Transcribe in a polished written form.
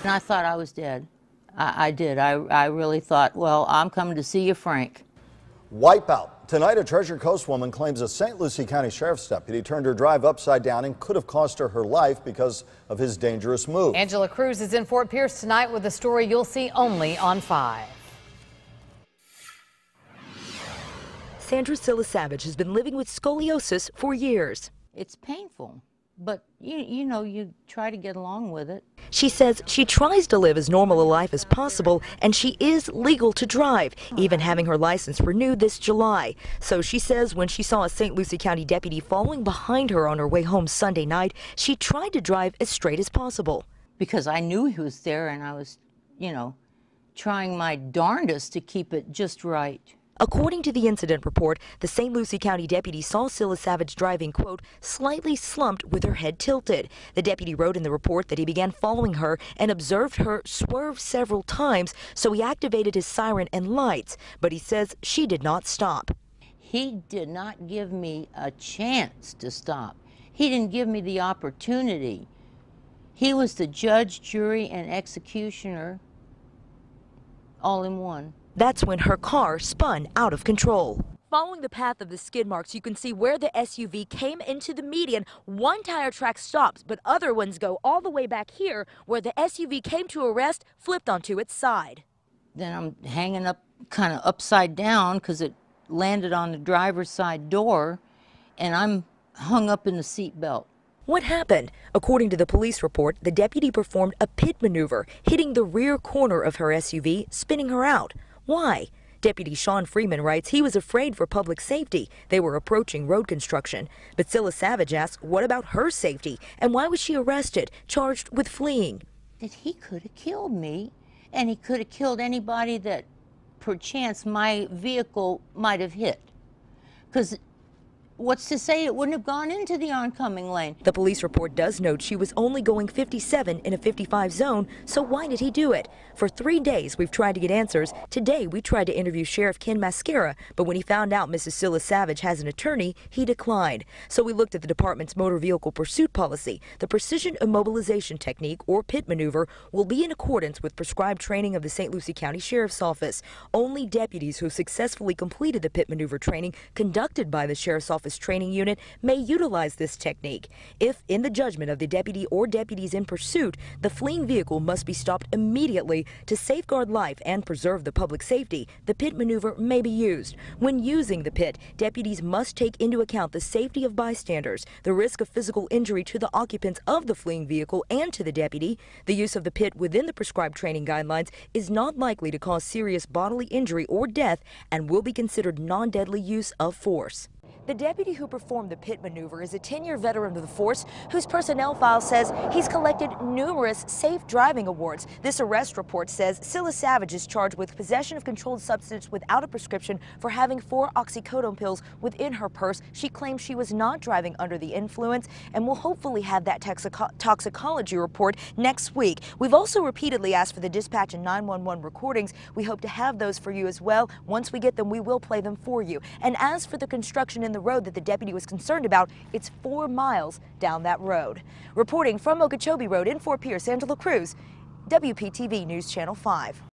And I thought I was dead. I did. I really thought, well, I'm coming to see you, Frank. Wipeout. Tonight, a Treasure Coast woman claims a St. Lucie County Sheriff's deputy turned her drive upside down and could have cost her life because of his dangerous move. Angela Cruz is in Fort Pierce tonight with a story you'll see only on 5. Sandra Silasavage has been living with scoliosis for years. It's painful, but you know, you try to get along with it. She says she tries to live as normal a life as possible, and she is legal to drive, even having her license renewed this July. So she says when she saw a St. Lucie County deputy following behind her on her way home Sunday night, she tried to drive as straight as possible. Because I knew he was there, and I was, you know, trying my darndest to keep it just right. According to the incident report, the St. Lucie County deputy saw Silasavage driving, quote, slightly slumped with her head tilted. The deputy wrote in the report that he began following her and observed her swerve several times, so he activated his siren and lights, but he says she did not stop. He did not give me a chance to stop. He didn't give me the opportunity. He was the judge, jury, and executioner all in one. That's when her car spun out of control. Following the path of the skid marks, you can see where the SUV came into the median. One tire track stops, but other ones go all the way back here where the SUV came to a rest, flipped onto its side. Then I'm hanging up kind of upside down because it landed on the driver's side door, and I'm hung up in the seat belt. What happened? According to the police report, the deputy performed a pit maneuver, hitting the rear corner of her SUV, spinning her out. Why? Deputy Sean Freeman writes he was afraid for public safety. They were approaching road construction. But Silasavage asks, what about her safety? And why was she arrested, charged with fleeing? That he could have killed me, and he could have killed anybody that perchance my vehicle might have hit. Because what's to say it wouldn't have gone into the oncoming lane? The police report does note she was only going 57 in a 55 zone, so why did he do it? For 3 days, we've tried to get answers. Today, we tried to interview Sheriff Ken Mascara, but when he found out Mrs. Silasavage has an attorney, he declined. So we looked at the department's motor vehicle pursuit policy. The precision immobilization technique, or pit maneuver, will be in accordance with prescribed training of the St. Lucie County Sheriff's Office. Only deputies who successfully completed the pit maneuver training conducted by the Sheriff's Office training unit may utilize this technique. If, in the judgment of the deputy or deputies in pursuit, the fleeing vehicle must be stopped immediately to safeguard life and preserve the public safety, the pit maneuver may be used. When using the pit, deputies must take into account the safety of bystanders, the risk of physical injury to the occupants of the fleeing vehicle and to the deputy. The use of the pit within the prescribed training guidelines is not likely to cause serious bodily injury or death and will be considered non-deadly use of force. The deputy who performed the pit maneuver is a 10-year veteran of the force whose personnel file says he's collected numerous safe driving awards. This arrest report says Silasavage is charged with possession of controlled substance without a prescription for having 4 oxycodone pills within her purse. She claims she was not driving under the influence and will hopefully have that toxicology report next week. We've also repeatedly asked for the dispatch and 911 recordings. We hope to have those for you as well. Once we get them, we will play them for you. And as for the construction in the road that the deputy was concerned about, it's 4 miles down that road. Reporting from Okeechobee Road in Fort Pierce, Angela Cruz, WPTV News Channel 5.